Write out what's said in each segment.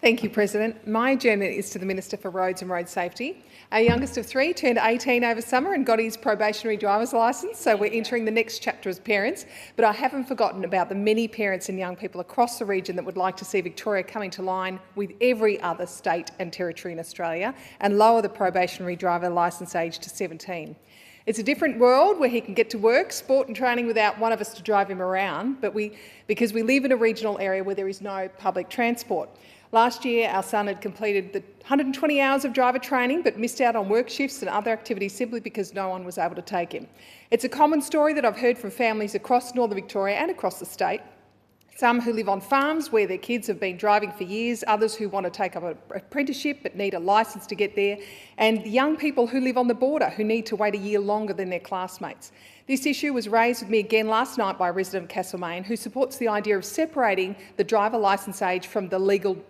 Thank you, President. My adjournment is to the Minister for Roads and Road Safety. Our youngest of three turned 18 over summer and got his probationary driver's licence, so we're entering the next chapter as parents. But I haven't forgotten about the many parents and young people across the region that would like to see Victoria coming to line with every other state and territory in Australia and lower the probationary driver licence age to 17. It's a different world where he can get to work, sport and training without one of us to drive him around, because we live in a regional area where there is no public transport. Last year, our son had completed the 120 hours of driver training but missed out on work shifts and other activities simply because no one was able to take him. It's a common story that I've heard from families across northern Victoria and across the state. Some who live on farms where their kids have been driving for years, others who want to take up an apprenticeship but need a licence to get there, and young people who live on the border who need to wait a year longer than their classmates. This issue was raised with me again last night by a resident of Castlemaine who supports the idea of separating the driver licence age from the legal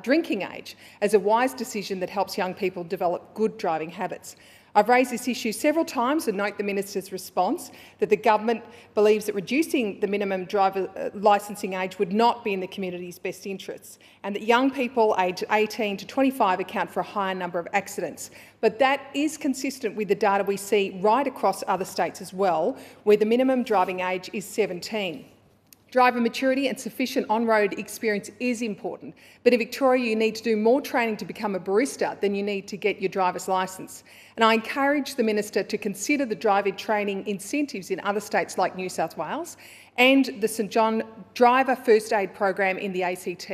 drinking age as a wise decision that helps young people develop good driving habits. I've raised this issue several times and note the Minister's response that the government believes that reducing the minimum driver licensing age would not be in the community's best interests and that young people aged 18 to 25 account for a higher number of accidents. But that is consistent with the data we see right across other states as well, where the minimum driving age is 17. Driver maturity and sufficient on-road experience is important, but in Victoria you need to do more training to become a barista than you need to get your driver's licence. And I encourage the Minister to consider the driver training incentives in other states like New South Wales and the St John Driver First Aid Program in the ACT.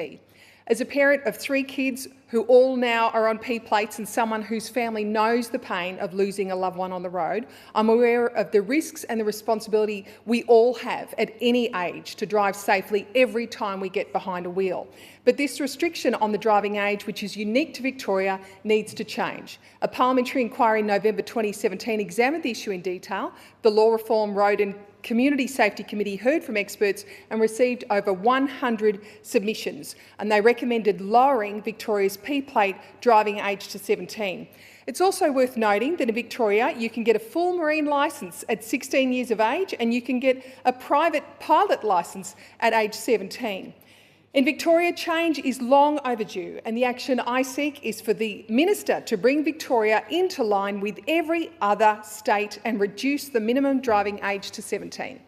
As a parent of three kids who all now are on P plates and someone whose family knows the pain of losing a loved one on the road, I'm aware of the risks and the responsibility we all have at any age to drive safely every time we get behind a wheel. But this restriction on the driving age, which is unique to Victoria, needs to change. A parliamentary inquiry in November 2017 examined the issue in detail. The Law Reform, Road and Community Safety Committee heard from experts and received over 100 submissions, and they recommended lowering Victoria's P-plate driving age to 17. It's also worth noting that in Victoria you can get a full marine licence at 16 years of age and you can get a private pilot licence at age 17. In Victoria, change is long overdue, and the action I seek is for the Minister to bring Victoria into line with every other state and reduce the minimum driving age to 17.